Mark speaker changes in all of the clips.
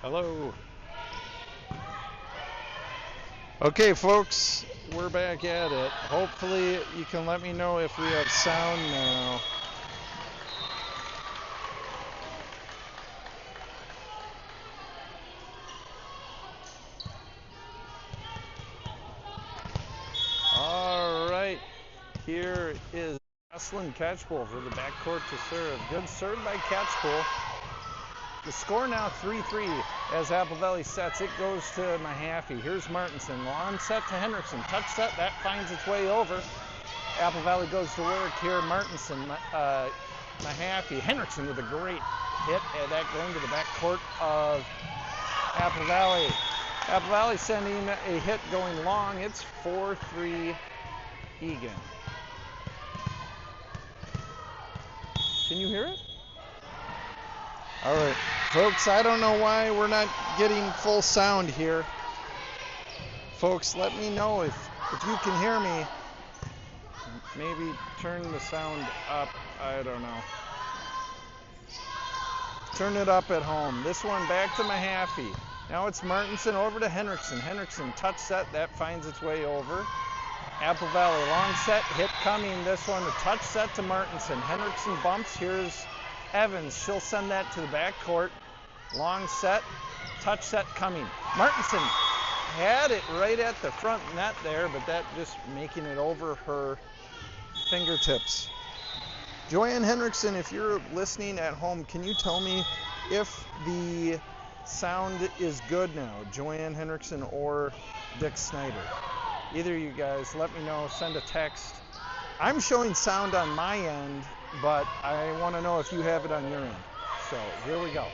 Speaker 1: Hello. Okay, folks, we're back at it. Hopefully, you can let me know if we have sound now. All right, here is Jocelyn Catchpole for the backcourt to serve. Good serve by Catchpole. The score now 3-3 as Apple Valley sets. It goes to Mahaffey. Here's Martinson. Long set to Hendrickson. Touch set. That finds its way over. Apple Valley goes to work here. Martinson, Mahaffey. Hendrickson with a great hit. And that going to the backcourt of Apple Valley. Apple Valley sending a hit going long. It's 4-3 Eagan. Can you hear it? All right, folks, I don't know why we're not getting full sound here. Folks, let me know if you can hear me. Maybe turn the sound up. I don't know. Turn it up at home. This one back to Mahaffey. Now it's Martinson over to Hendrickson. Hendrickson touch set. That finds its way over. Apple Valley long set. Hit coming. This one a touch set to Martinson. Hendrickson bumps. Here's Evans. She'll send that to the backcourt. Long set. Touch set coming. Martinson had it right at the front net there, but that just making it over her fingertips. Joanne Hendrickson, if you're listening at home, can you tell me if the sound is good now? Joanne Hendrickson or Dick Snyder? Either of you guys, let me know. Send a text. I'm showing sound on my end, but I want to know if you have it on your end. So here we go.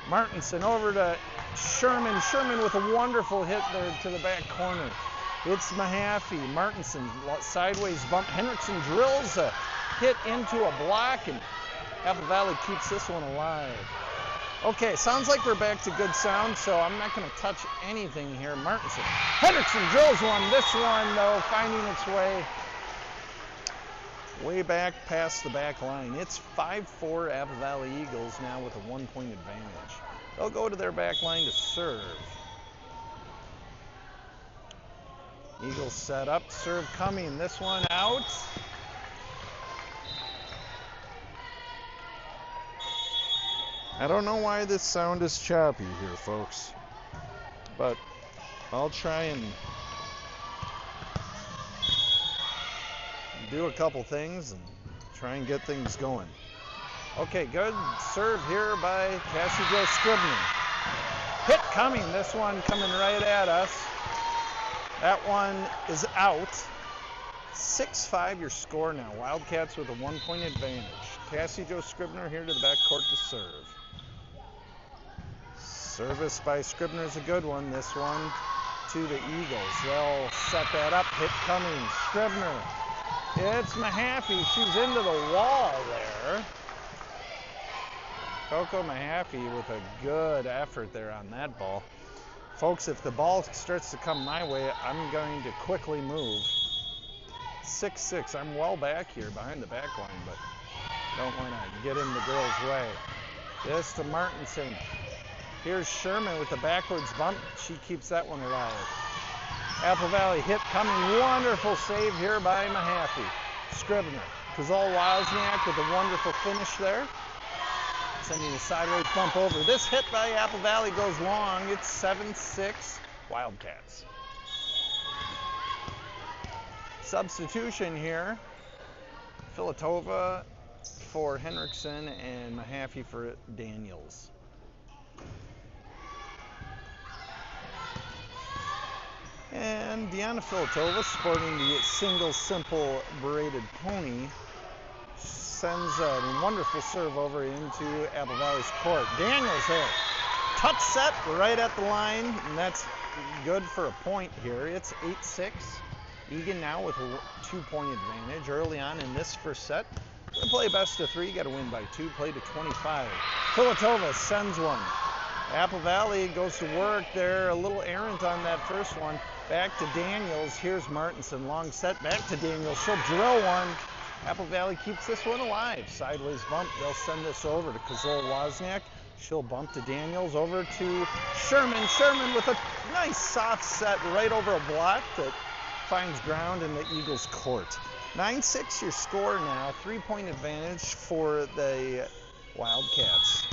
Speaker 1: Martinson over to Sherman. Sherman with a wonderful hit there to the back corner. It's Mahaffey. Martinson sideways bump. Hendrickson drills a hit into a block, and Apple Valley keeps this one alive. Okay, sounds like we're back to good sound, so I'm not going to touch anything here. Martinson. Hendrickson drills one. This one, though, finding its way back past the back line. It's 5-4 Apple Valley Eagles now with a 1-point advantage. They'll go to their back line to serve. Eagles set up, serve coming. This one out. I don't know why this sound is choppy here, folks, but I'll try and do a couple things and try and get things going. Okay, good serve here by Cassie Jo Scribner. Hit coming. This one coming right at us. That one is out. 6-5 your score now. Wildcats with a 1-point advantage. Cassie Jo Scribner here to the backcourt to serve. Service by Scribner is a good one. This one to the Eagles. They'll set that up. Hit coming. Scribner. It's Mahaffey. She's into the wall there. Coco Mahaffey with a good effort there on that ball. Folks, if the ball starts to come my way, I'm going to quickly move. 6-6. I'm well back here behind the back line, but don't want to get in the girl's way. This to Martinson. Here's Sherman with the backwards bump. She keeps that one alive. Apple Valley hit coming. Wonderful save here by Mahaffey. Scribner. Kazal Wozniak with a wonderful finish there. Sending a sideways bump over. This hit by Apple Valley goes long. It's 7-6 Wildcats. Substitution here. Filatova for Hendrickson and Mahaffey for Daniels. And Deanna Filatova, sporting the single simple braided pony, sends a wonderful serve over into Apple Valley's court. Daniels there. Touch set right at the line, and that's good for a point here. It's 8-6. Eagan now with a 2-point advantage early on in this first set. We're going to play best of 3. Got to win by 2. Play to 25. Filatova sends one. Apple Valley goes to work there. A little errant on that first one. Back to Daniels. Here's Martinson. Long set. Back to Daniels. She'll drill one. Apple Valley keeps this one alive. Sideways bump. They'll send this over to Kazol Wozniak. She'll bump to Daniels, over to Sherman. Sherman with a nice soft set right over a block that finds ground in the Eagles' court. 9-6 your score now. 3-point advantage for the Wildcats.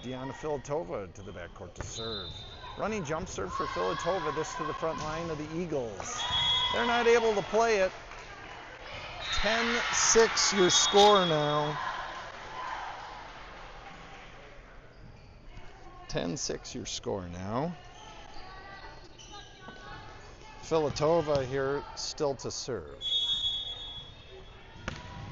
Speaker 1: Deanna Filatova to the backcourt to serve. Running jump serve for Filatova. This to the front line of the Eagles. They're not able to play it. 10-6 your score now. 10-6 your score now. Filatova here still to serve.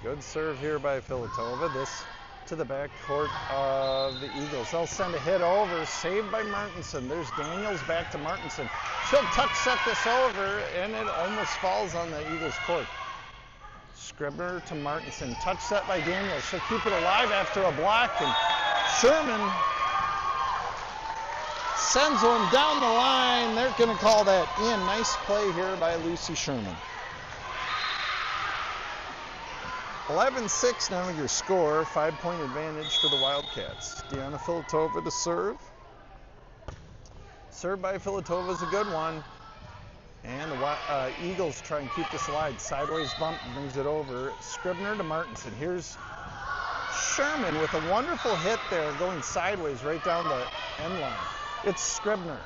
Speaker 1: Good serve here by Filatova. This to the backcourt of the Eagles. They'll send a hit over, saved by Martinson. There's Daniels back to Martinson. She'll touch set this over, and it almost falls on the Eagles' court. Scribner to Martinson. Touch set by Daniels. She'll keep it alive after a block, and Sherman sends one down the line. They're going to call that in. Nice play here by Lucy Sherman. 11-6 now your score. 5-point advantage for the Wildcats. Deanna Filatova to serve. Serve by Filatova is a good one. And the Eagles try and keep this alive. Sideways bump brings it over. Scribner to Martinson. Here's Sherman with a wonderful hit there going sideways right down the end line. It's Scribner.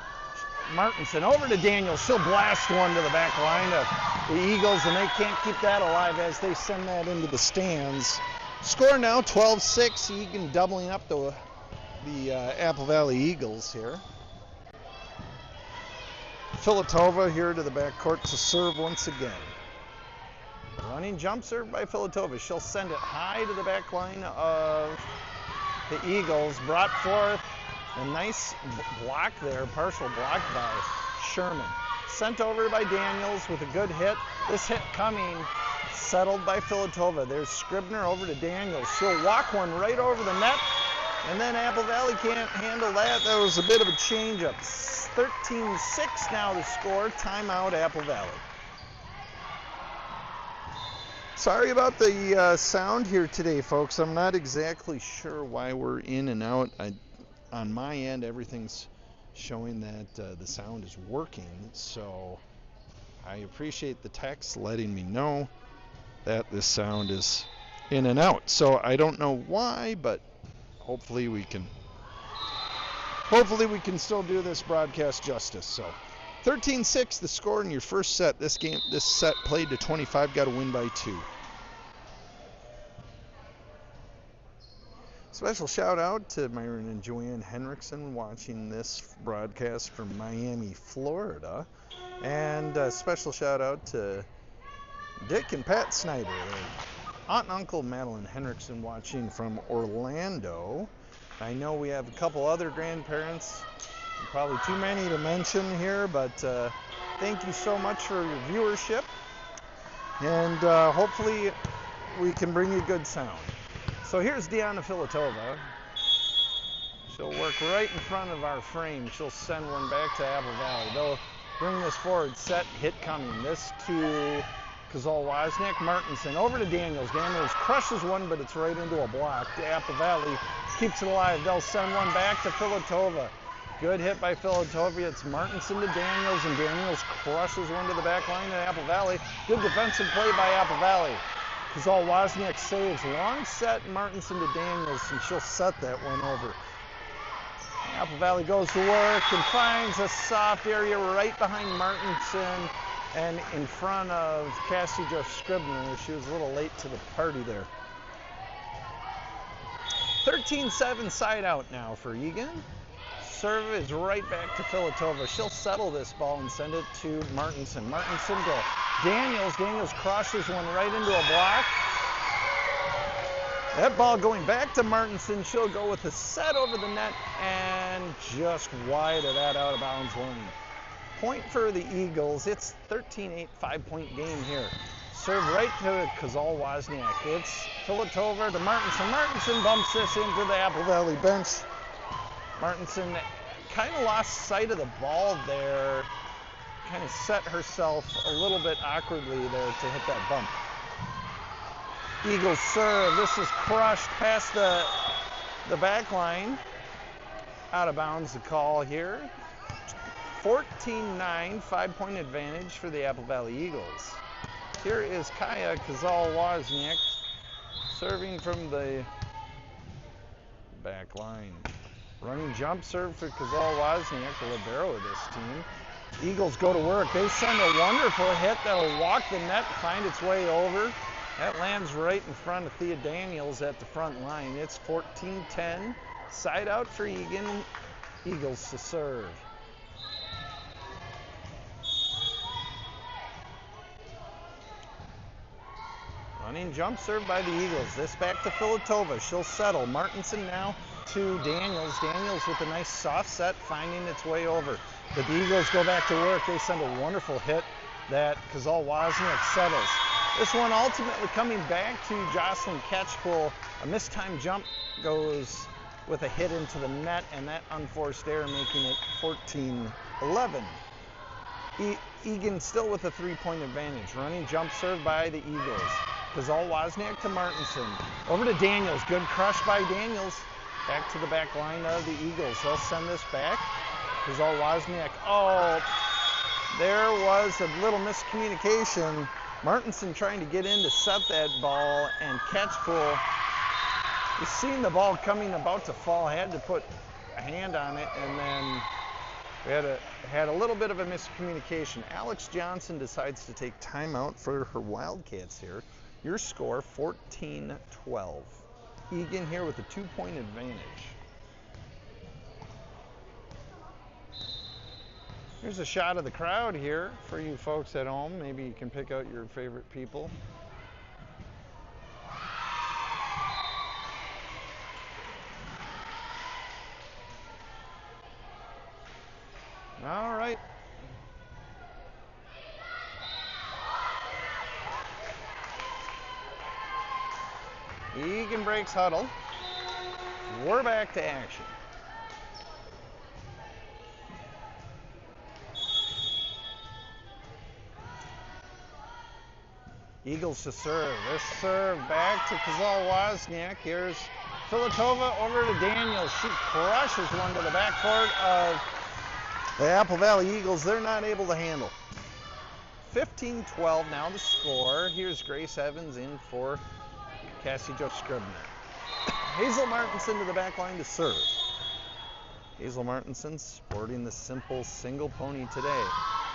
Speaker 1: Martinson over to Daniels. She'll blast one to the back line of the Eagles, and they can't keep that alive as they send that into the stands. Score now 12-6. Eagan doubling up the Apple Valley Eagles here. Filatova here to the backcourt to serve once again. Running jump serve by Filatova. She'll send it high to the back line of the Eagles. Brought forth a nice block there, partial block by Sherman. Sent over by Daniels with a good hit. This hit coming, settled by Filatova. There's Scribner over to Daniels. She'll walk one right over the net, and then Apple Valley can't handle that. That was a bit of a change-up. 13-6 now to score. Timeout, Apple Valley. Sorry about the sound here today, folks. I'm not exactly sure why we're in and out. On my end, everything's showing that the sound is working, so I appreciate the text letting me know that this sound is in and out. So I don't know why, but hopefully we can still do this broadcast justice. So 13-6 the score in your first set. This set played to 25, got to win by 2. Special shout out to Myron and Joanne Henriksen watching this broadcast from Miami, Florida. And a special shout out to Dick and Pat Snyder. Aunt and Uncle Madeline Henriksen watching from Orlando. I know we have a couple other grandparents, probably too many to mention here, but thank you so much for your viewership. And hopefully we can bring you good sound. So here's Deanna Filatova. She'll work right in front of our frame. She'll send one back to Apple Valley. They'll bring this forward, set, hit coming. This to Kazal-Wozniak. Martinson over to Daniels. Daniels crushes one, but it's right into a block. Apple Valley keeps it alive. They'll send one back to Filatova. Good hit by Filatova. It's Martinson to Daniels, and Daniels crushes one to the back line at Apple Valley. Good defensive play by Apple Valley. Kazal-Wozniak saves. Long set Martinson to Daniels, and she'll set that one over. Apple Valley goes to work and finds a soft area right behind Martinson and in front of Cassie Jo Scribner. She was a little late to the party there. 13-7 side out now for Eagan. Serve is right back to Filatova. She'll settle this ball and send it to Martinson. Martinson to Daniels. Daniels crosses one right into a block. That ball going back to Martinson. She'll go with a set over the net and just wide of that out of bounds line. Point for the Eagles. It's 13-8, 5-point game here. Serve right to Kazal-Wozniak. It's Filatova to Martinson. Martinson bumps this into the Apple Valley bench. Martinson kind of lost sight of the ball there. Kind of set herself a little bit awkwardly there to hit that bump. Eagles serve. This is crushed past the back line. Out of bounds the call here. 14-9, 5-point advantage for the Apple Valley Eagles. Here is Kaya Kazal-Wozniak serving from the back line. Running jump serve for Kazal-Wozniak, the libero of this team. Eagles go to work. They send a wonderful hit that'll walk the net, find its way over. That lands right in front of Thea Daniels at the front line. It's 14-10. Side out for Eagan. Eagles to serve. Running jump serve by the Eagles. This back to Filatova. She'll settle. Martinson now to Daniels. Daniels with a nice soft set finding its way over. But the Eagles go back to work. They send a wonderful hit that Kazal-Wozniak settles. This one ultimately coming back to Jocelyn Ketchpool. A mistimed jump goes with a hit into the net, and that unforced error making it 14-11. Eagan still with a 3-point advantage. Running jump serve by the Eagles. Kazal-Wozniak to Martinson. Over to Daniels. Good crush by Daniels. Back to the back line of the Eagles. They'll send this back. Kazal-Wozniak. Oh, there was a little miscommunication. Martinson trying to get in to set that ball, and Ketchpool, you've seen the ball coming about to fall, had to put a hand on it, and then we had a little bit of a miscommunication. Alex Johnson decides to take timeout for her Wildcats here. Your score, 14-12. Eagan here with a 2-point advantage. Here's a shot of the crowd here for you folks at home. Maybe you can pick out your favorite people. All right. Eagan breaks huddle. We're back to action. Eagles to serve. This serve back to Kazal-Wozniak. Here's Filatova over to Daniels. She crushes one to the backcourt of the Apple Valley Eagles. They're not able to handle. 15-12 now the score. Here's Grace Evans in for Cassie Jo Scribner. Hazel Martinson to the back line to serve. Hazel Martinson sporting the simple single pony today.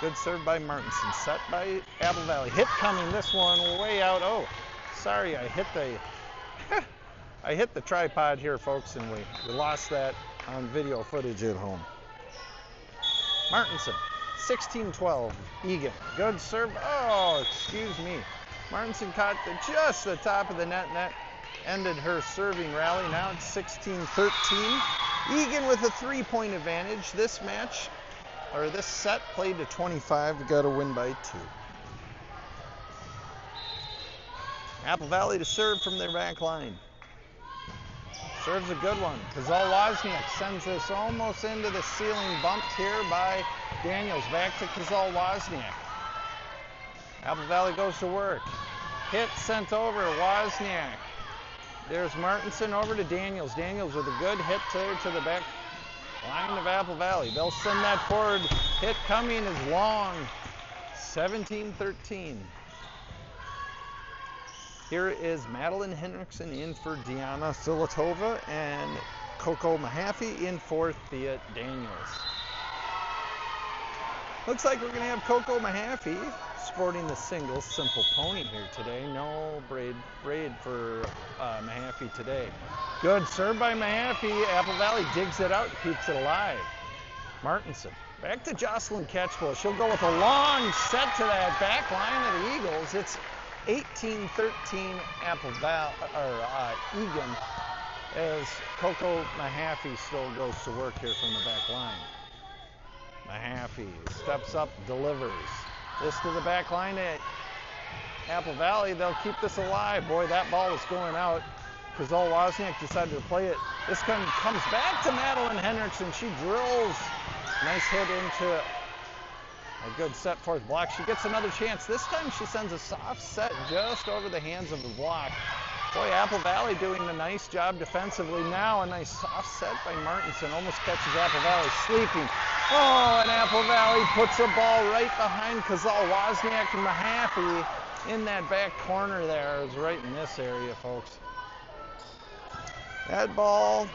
Speaker 1: Good serve by Martinson. Set by Apple Valley. Hit coming. This one way out. Oh, sorry, I hit the tripod here, folks, and we lost that on video footage at home. Martinson, 16-12. Eagan. Good serve. Oh, excuse me. Martinson caught just the top of the net. Ended her serving rally. Now it's 16-13. Eagan with a 3-point advantage. This match, or this set, played to 25. We got to win by 2. Apple Valley to serve from their back line. Serves a good one. Kazal-Wozniak sends this almost into the ceiling, bumped here by Daniels. Back to Kazal-Wozniak. Apple Valley goes to work. Hit sent over. Wozniak. There's Martinson over to Daniels. Daniels with a good hit to the back line of Apple Valley. They'll send that forward. Hit coming is long. 17-13. Here is Madeline Henriksen in for Deanna Filatova and Coco Mahaffey in for Thea Daniels. Looks like we're going to have Coco Mahaffey sporting the single simple pony here today. No braid for Mahaffey today. Good serve by Mahaffey. Apple Valley digs it out, keeps it alive. Martinson. Back to Jocelyn Ketchpool. She'll go with a long set to that back line of the Eagles. It's 18-13 Apple Valley, Eagan, as Coco Mahaffey still goes to work here from the back line. Mahaffey steps up, delivers. This to the back line at Apple Valley. They'll keep this alive. Boy, that ball was going out. Kazal-Wozniak decided to play it. This comes back to Madeline Henriksen. She drills. Nice hit into a good set forth block. She gets another chance. This time she sends a soft set just over the hands of the block. Boy, Apple Valley doing a nice job defensively now. A nice soft set by Martinson. Almost catches Apple Valley sleeping. Oh, and Apple Valley puts a ball right behind Kazal Wozniak and Mahaffey in that back corner there. It was right in this area, folks. That ball,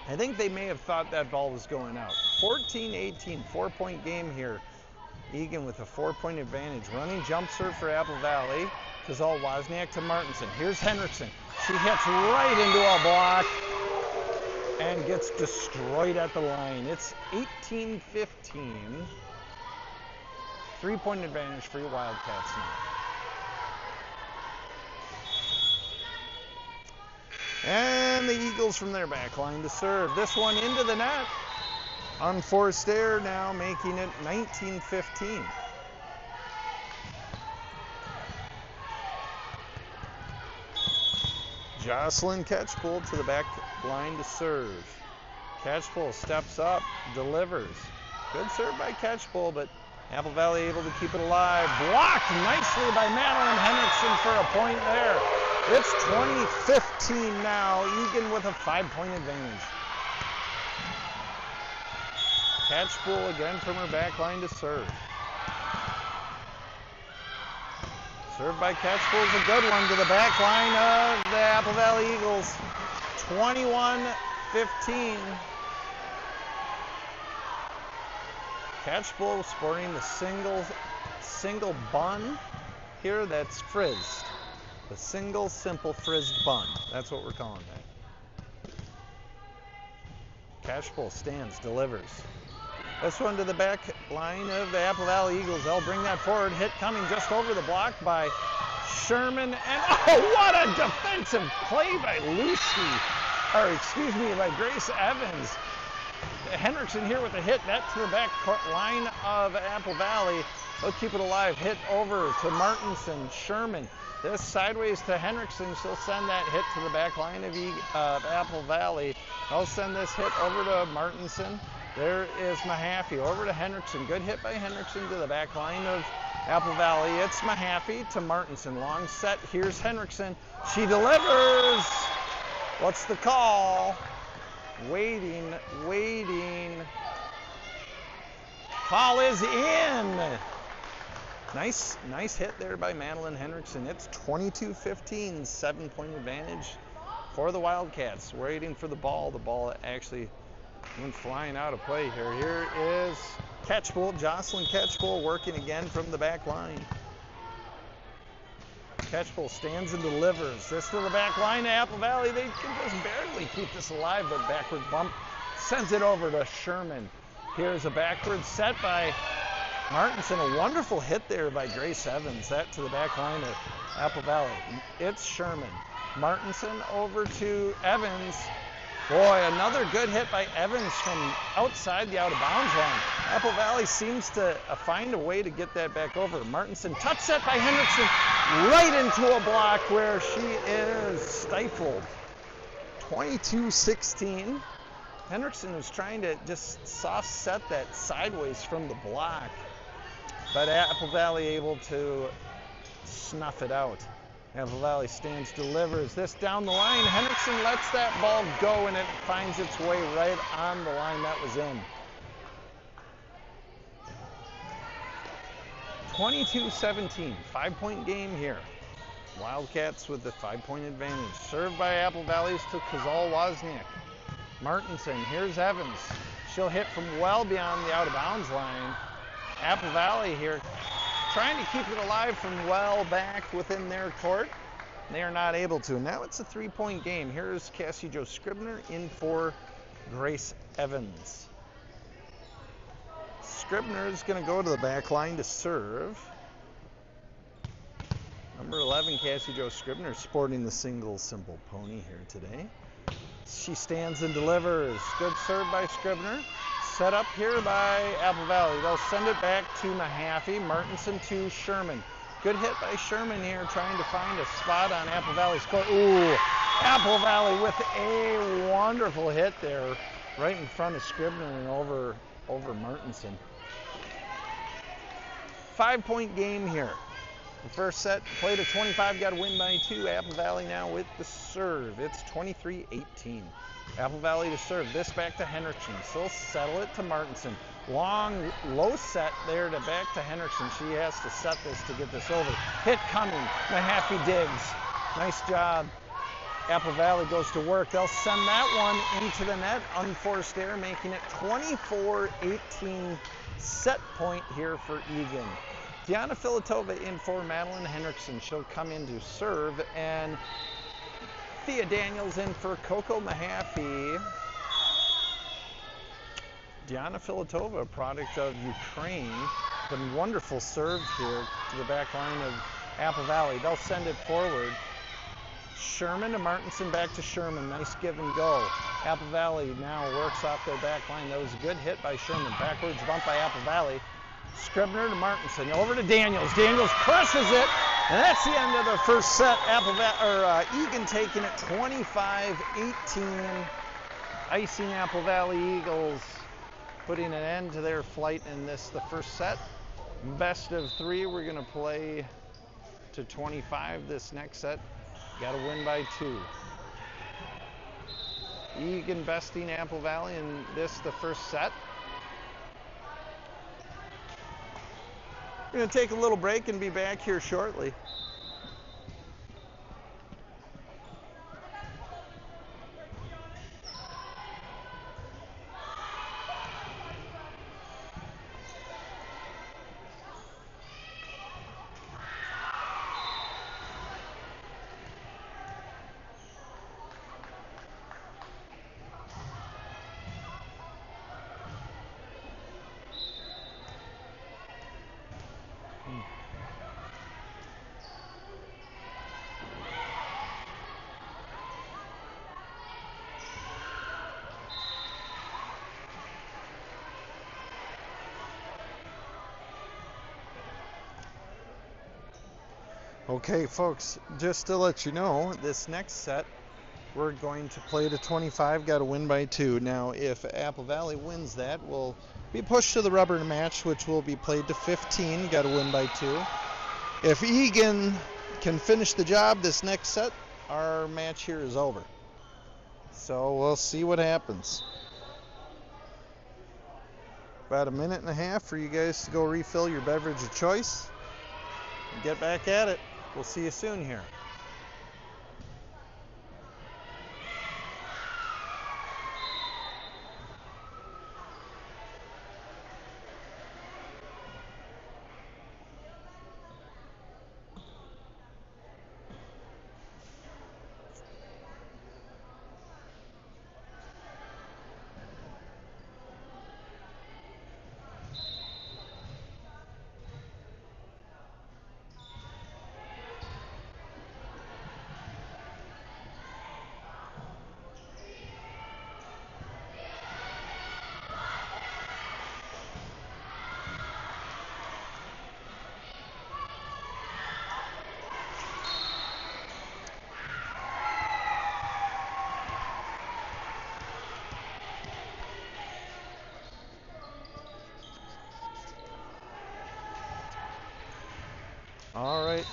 Speaker 1: I think they may have thought that ball was going out. 14-18, 4-point game here. Eagan with a 4-point advantage. Running jump serve for Apple Valley. Kazal Wozniak to Martinson. Here's Henriksen. She hits right into a block and gets destroyed at the line. It's 18-15. 3-point advantage for your Wildcats now. And the Eagles from their back line to serve. This one into the net. Unforced error now, making it 19-15. Jocelyn Catchpool to the back line to serve. Catchpool steps up, delivers. Good serve by Catchpool, but Apple Valley able to keep it alive. Blocked nicely by Madeline Henriksen for a point there. It's 20-15 now. Eagan with a 5-point advantage. Catchpool again from her back line to serve. Served by Catchpool is a good one to the back line of the Apple Valley Eagles. 21-15. Catchpool sporting the single bun here that's frizzed. The single simple frizzed bun. That's what we're calling that. Catchpool stands, delivers. This one to the back line of the Apple Valley Eagles. They'll bring that forward. Hit coming just over the block by Sherman. And oh, what a defensive play by by Grace Evans. Henriksen here with a hit. That to the back line of Apple Valley. They'll keep it alive. Hit over to Martinson. Sherman. This sideways to Henriksen. She'll send that hit to the back line of Apple Valley. They'll send this hit over to Martinson. There is Mahaffey over to Henriksen. Good hit by Henriksen to the back line of Apple Valley. It's Mahaffey to Martinson. Long set. Here's Henriksen. She delivers. What's the call? Waiting. Call is in. Nice hit there by Madeline Henriksen. It's 22-15, 7-point advantage for the Wildcats. Waiting for the ball. The ball actually went flying out of play here. Here is Catchpool, Jocelyn Catchpool working again from the back line. Catchpool stands and delivers. This to the back line of Apple Valley. They can just barely keep this alive, but backward bump sends it over to Sherman. Here's a backward set by Martinson. A wonderful hit there by Grace Evans. That to the back line of Apple Valley. It's Sherman. Martinson over to Evans. Boy, another good hit by Evans from outside the out-of-bounds line. Apple Valley seems to find a way to get that back over. Martinson, touch set by Henriksen, right into a block where she is stifled. 22-16. Henriksen was trying to just soft set that sideways from the block, but Apple Valley able to snuff it out. Apple Valley stands, delivers. This down the line. Henriksen lets that ball go, and it finds its way right on the line that was in. 22-17, 5-point game here. Wildcats with the 5-point advantage. Served by Apple Valley's to Kazal Wozniak. Martinson, here's Evans. She'll hit from well beyond the out-of-bounds line. Apple Valley here trying to keep it alive from well back within their court. They are not able to. Now it's a 3-point game. Here's Cassie Jo Scribner in for Grace Evans. Scribner is going to go to the back line to serve. Number 11, Cassie Jo Scribner, sporting the single simple pony here today. She stands and delivers. Good serve by Scribner. Set up here by Apple Valley. They'll send it back to Mahaffey. Martinson to Sherman. Good hit by Sherman here, trying to find a spot on Apple Valley's court. Ooh, Apple Valley with a wonderful hit there, right in front of Scribner and over Martinson. 5-point game here. The first set, played at 25, got to win by 2. Apple Valley now with the serve. It's 23-18. Apple Valley to serve. This back to Henriksen. She'll settle it to Martinson. Long, low set there to back to Henriksen. She has to set this to get this over. Hit coming. Mahaffey digs. Nice job. Apple Valley goes to work. They'll send that one into the net. Unforced error, making it 24-18 set point here for Eagan. Diana Filatova in for Madeline Henriksen. She'll come in to serve. And Thea Daniels in for Coco Mahaffey. Diana Filatova, a product of Ukraine, been wonderful served here to the back line of Apple Valley. They'll send it forward. Sherman to Martinson, back to Sherman. Nice give and go. Apple Valley now works off their back line. That was a good hit by Sherman. Backwards bump by Apple Valley. Scribner to Martinson. Over to Daniels. Daniels crushes it. And that's the end of the first set. Eagan taking it 25-18. Icing Apple Valley Eagles, putting an end to their flight in the first set. Best of 3. We're going to play to 25 this next set. Got to win by 2. Eagan besting Apple Valley in the first set. We're going to take a little break and be back here shortly. Okay, folks, just to let you know, this next set, we're going to play to 25, got to win by 2. Now, if Apple Valley wins that, we'll be pushed to the rubber match, which will be played to 15, got to win by 2. If Eagan can finish the job this next set, our match here is over. So we'll see what happens. About a minute and a half for you guys to go refill your beverage of choice and get back at it. We'll see you soon here. All right.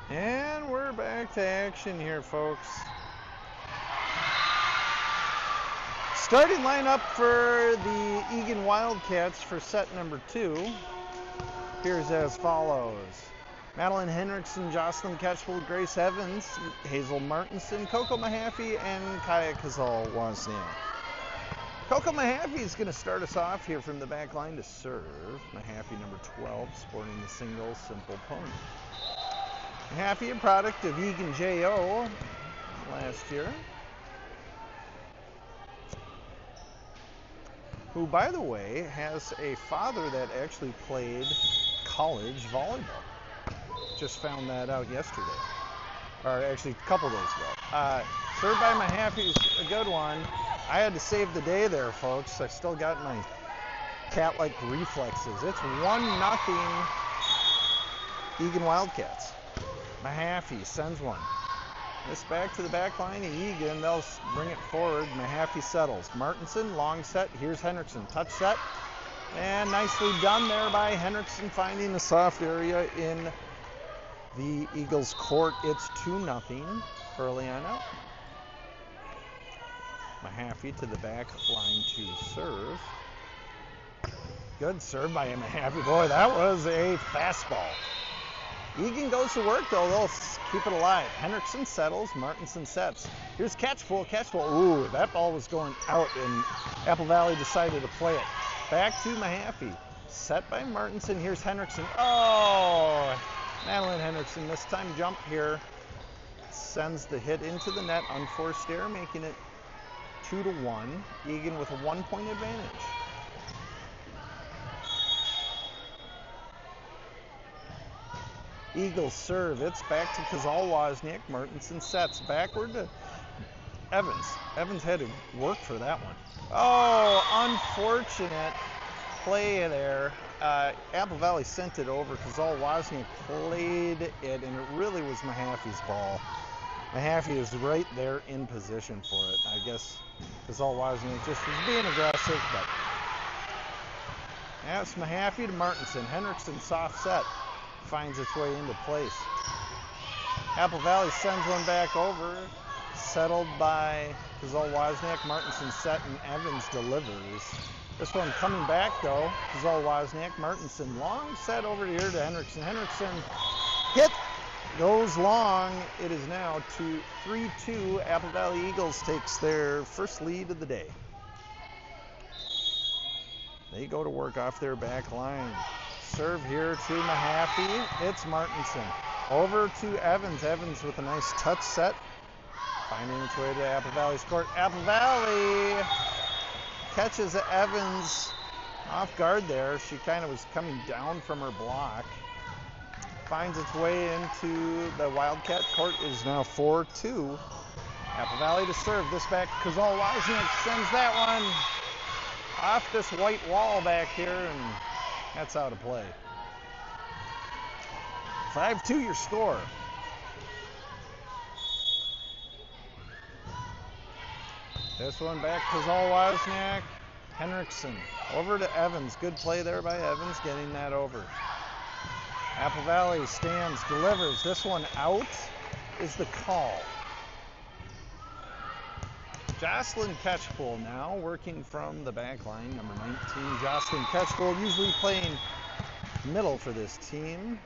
Speaker 1: And we're back to action here, folks. Starting lineup for the Eagan Wildcats for set number 2. Here's as follows. Madeline Henriksen, Jocelyn Ketchel, Grace Evans, Hazel Martinson, Coco Mahaffey, and Kaya Kazal-Wozniak. Coco Mahaffey is going to start us off here from the back line to serve. Mahaffey, number 12, sporting the single simple pony. Mahaffey, a product of Eagan J.O. last year, who, by the way, has a father that actually played college volleyball. Just found that out yesterday, or actually a couple days ago. Served by Mahaffey's a good one. I had to save the day there, folks. I still got my cat-like reflexes. It's 1-0 Eagan Wildcats. Mahaffey sends one. This back to the back line, and Eagan, they'll bring it forward. Mahaffey settles. Martinson, long set. Here's Henriksen, touch set. And nicely done there by Henriksen, finding the soft area in the Eagles' court. It's 2-0 early on out. Mahaffey to the back line to serve. Good serve by Mahaffey. Boy, that was a fastball. Eagan goes to work, though. They'll keep it alive. Henriksen settles. Martinson sets. Here's Catchpole. Catchpole. Ooh, that ball was going out, and Apple Valley decided to play it. Back to Mahaffey. Set by Martinson. Here's Henriksen. Oh, Madeline Henriksen this time jump here. Sends the hit into the net. Unforced error, making it 2-1. Eagan with a 1-point advantage. Eagles serve. It's back to Kazal Wozniak. Martinson sets backward to Evans. Evans had to work for that one. Oh, unfortunate play there. Apple Valley sent it over. Kazal Wozniak played it, and it really was Mahaffey's ball. Mahaffey is right there in position for it. I guess Kazal Wozniak just was being aggressive, but that's Mahaffey to Martinson. Henriksen soft set. Finds its way into place. Apple Valley sends one back over, settled by Kazal Wozniak. Martinson set, and Evans delivers. This one coming back though, Kazal Wozniak. Martinson long set over here to Henriksen. Henriksen hit, goes long. It is now 3-2. Apple Valley Eagles takes their first lead of the day. They go to work off their back line. Serve here to Mahaffey. It's Martinson. Over to Evans. Evans with a nice touch set. Finding its way to Apple Valley's court. Apple Valley catches Evans off guard there. She kind of was coming down from her block. Finds its way into the Wildcat court. It is now 4-2. Apple Valley to serve. This back. Kazal Wozniak sends that one off this white wall back here, and that's out of play. 5-2 your score. This one back to Kazal Wozniak. Henriksen over to Evans. Good play there by Evans, getting that over. Apple Valley stands, delivers. This one out is the call. Jocelyn Catchpole now working from the back line, number 19. Jocelyn Catchpole usually playing middle for this team.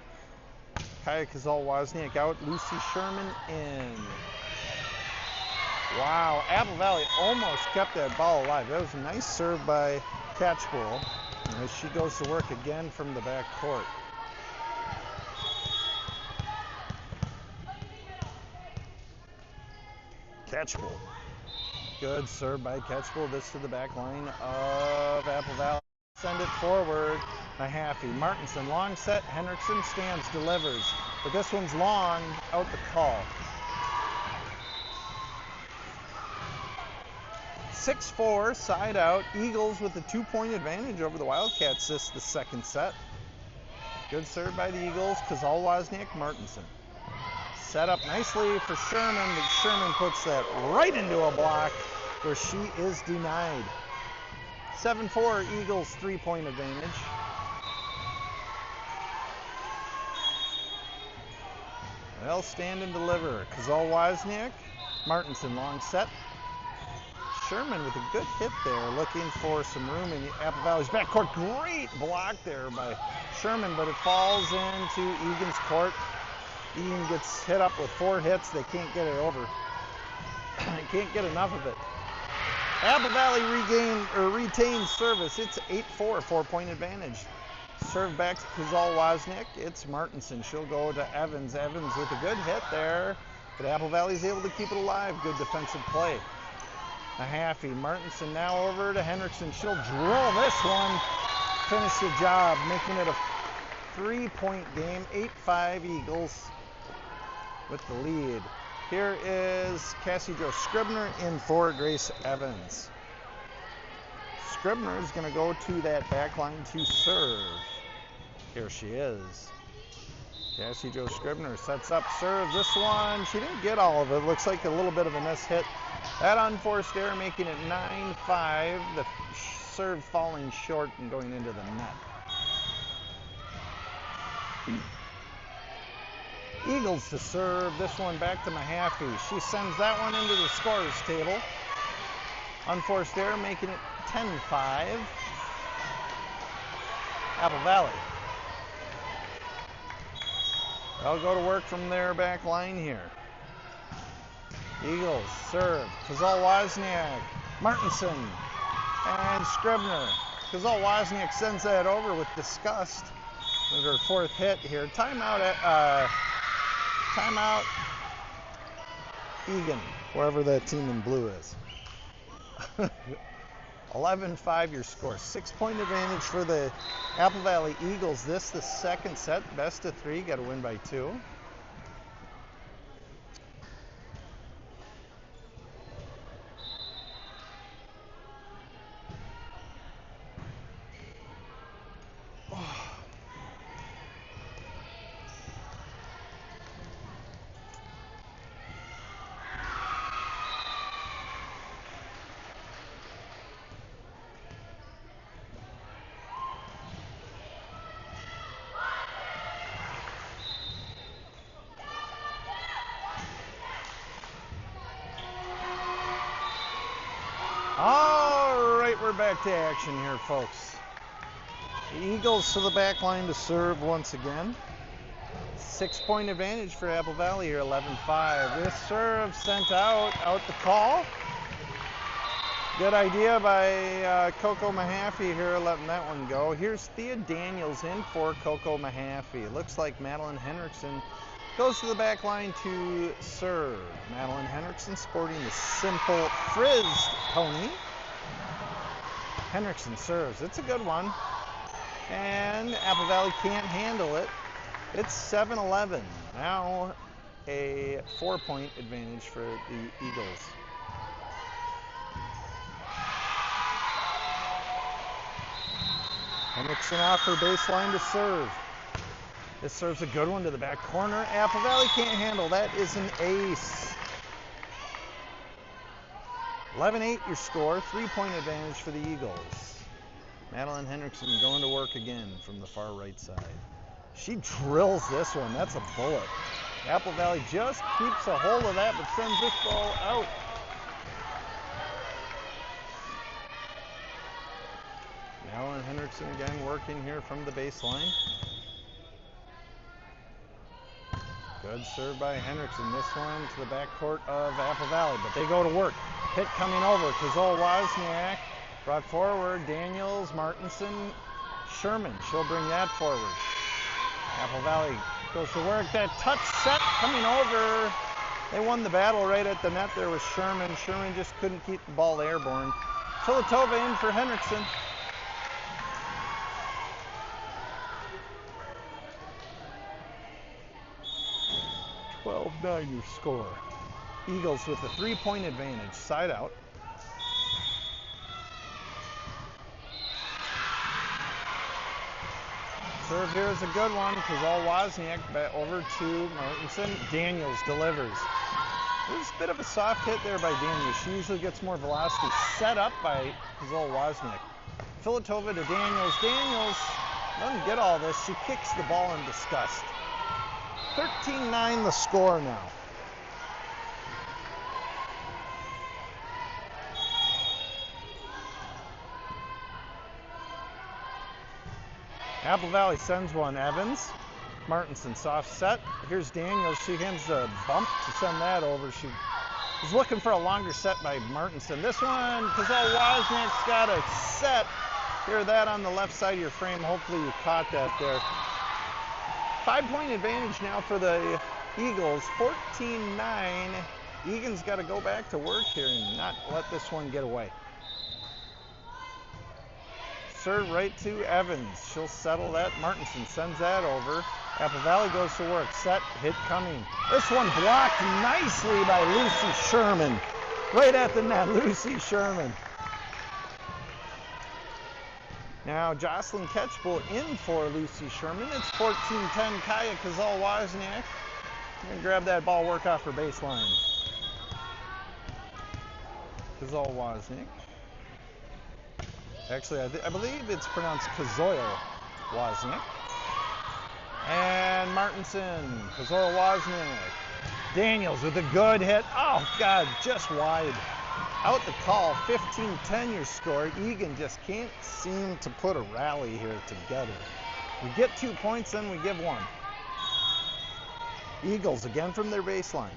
Speaker 1: Kaya Kazal Wozniak out, Lucy Sherman in. Wow, Apple Valley almost kept that ball alive. That was a nice serve by Catchpole as she goes to work again from the back court. Catchpole. Good serve by Catchpole. This to the back line of Apple Valley. Send it forward. Mahaffey. Martinson, long set. Henriksen stands, delivers. But this one's long, out the call. 6-4, side out. Eagles with a 2-point advantage over the Wildcats this the second set. Good serve by the Eagles. Kazal Wozniak, Martinson. Set up nicely for Sherman, but Sherman puts that right into a block where she is denied. 7-4, Eagles 3-point advantage. They'll stand and deliver. Kazal Wozniak, Martinson, long set. Sherman with a good hit there, looking for some room in Apple Valley's backcourt. Great block there by Sherman, but it falls into Egan's court. Egan gets hit up with 4 hits. They can't get it over. They can't get enough of it. Apple Valley retains service. It's 8-4, 4-point advantage. Serve back to Kazal Wozniak. It's Martinson. She'll go to Evans. Evans with a good hit there, but Apple Valley's able to keep it alive. Good defensive play. Mahaffey. Martinson now over to Henriksen. She'll drill this one. Finish the job, making it a 3-point game. 8-5 Eagles with the lead. Here is Cassie Jo Scribner in for Grace Evans. Scribner is going to go to that back line to serve. Here she is. Cassie Jo Scribner sets up serve. This one, she didn't get all of it. Looks like a little bit of a miss hit. That unforced error, making it 9-5. The serve falling short and going into the net. Eagles to serve. This one back to Mahaffey. She sends that one into the scorer's table. Unforced error, making it 10-5. Apple Valley. They'll go to work from their back line here. Eagles serve. Kazal-Wozniak, Martinson, and Scribner. Kazal-Wozniak sends that over with disgust. There's her fourth hit here. Timeout Eagan, wherever that team in blue is. 11-5 your score. 6-point advantage for the Apple Valley Eagles. This the second set, best of 3. Got to win by 2. All right, we're back to action here, folks. The Eagles to the back line to serve once again. 6-point advantage for Apple Valley here, 11-5. This serve sent out the call. Good idea by Coco Mahaffey here, letting that one go. Here's Thea Daniels in for Coco Mahaffey. It looks like Madeline Henriksen goes to the back line to serve. Madeline Henriksen sporting the simple frizzed pony. Henriksen serves. It's a good one. And Apple Valley can't handle it. It's 7-11. Now a 4-point advantage for the Eagles. Henriksen off her baseline to serve. This serves a good one to the back corner. Apple Valley can't handle. That is an ace. 11-8 your score. 3-point advantage for the Eagles. Madeline Henriksen going to work again from the far right side. She drills this one. That's a bullet. Apple Valley just keeps a hold of that, but sends this ball out. Madeline Henriksen again working here from the baseline. Good serve by Henriksen. This one to the backcourt of Apple Valley, but they go to work. Hit coming over. Kazal-Wozniak brought forward. Daniels, Martinson, Sherman. She'll bring that forward. Apple Valley goes to work. That touch set coming over. They won the battle right at the net there with Sherman. Sherman just couldn't keep the ball airborne. Filatova in for Henriksen. 12-9 your score. Eagles with a 3-point advantage. Side out. Serve here is a good one. Kazal-Wozniak back over to Martinson. Daniels delivers. There's a bit of a soft hit there by Daniels. She usually gets more velocity. Set up by Kazal-Wozniak. Filatova to Daniels. Daniels doesn't get all this. She kicks the ball in disgust. 13-9 the score now. Apple Valley sends one. Evans. Martinson soft set. Here's Daniels. She hands a bump to send that over. She was looking for a longer set by Martinson. This one, Kazal-Wozniak's got a set. Hear that on the left side of your frame. Hopefully you caught that there. 5-point advantage now for the Eagles. 14-9. Egan's got to go back to work here and not let this one get away. Serve right to Evans. She'll settle that. Martinson sends that over. Apple Valley goes to work. Set, hit coming. This one blocked nicely by Lucy Sherman. Right at the net, Lucy Sherman. Now Jocelyn Catchbull in for Lucy Sherman. It's 14-10 Kaya Kazal-Wozniak. Gonna grab that ball, work off her baseline. Kazal-Wozniak. Actually, I believe it's pronounced Kazoil-Wozniak. And Martinson, Kazoil-Wozniak. Daniels with a good hit. Oh God, just wide. Out the call, 15-10 your score. Eagan just can't seem to put a rally here together. We get 2 points, then we give 1. Eagles again from their baseline.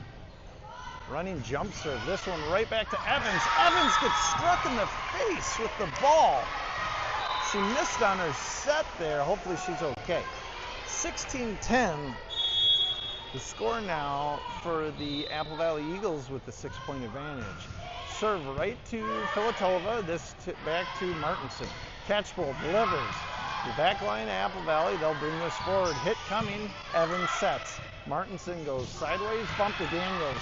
Speaker 1: Running jump serve. This one right back to Evans. Evans gets struck in the face with the ball. She missed on her set there. Hopefully she's okay. 16-10. The score now for the Apple Valley Eagles with the 6-point advantage. Serve right to Filatova. This back to Martinson. Catchbull delivers. The back line of Apple Valley. They'll bring this forward. Hit coming. Evans sets. Martinson goes sideways. Bump to Daniels.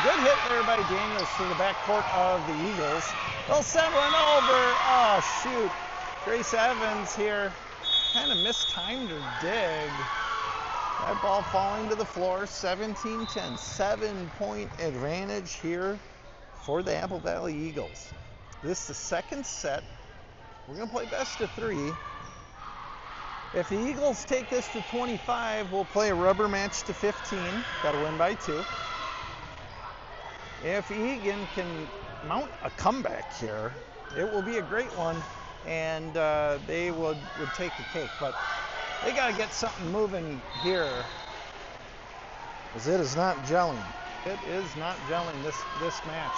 Speaker 1: Good hit there by Daniels to the backcourt of the Eagles. They'll send one over. Oh, shoot. Grace Evans here kind of mistimed her dig. That ball falling to the floor. 17-10. 7-point advantage here for the Apple Valley Eagles. This is the second set. We're going to play best of 3. If the Eagles take this to 25, we'll play a rubber match to 15. Got to win by 2. If Eagan can mount a comeback here, it will be a great one, and they would take the cake. But they got to get something moving here, as it is not gelling. It is not gelling this match.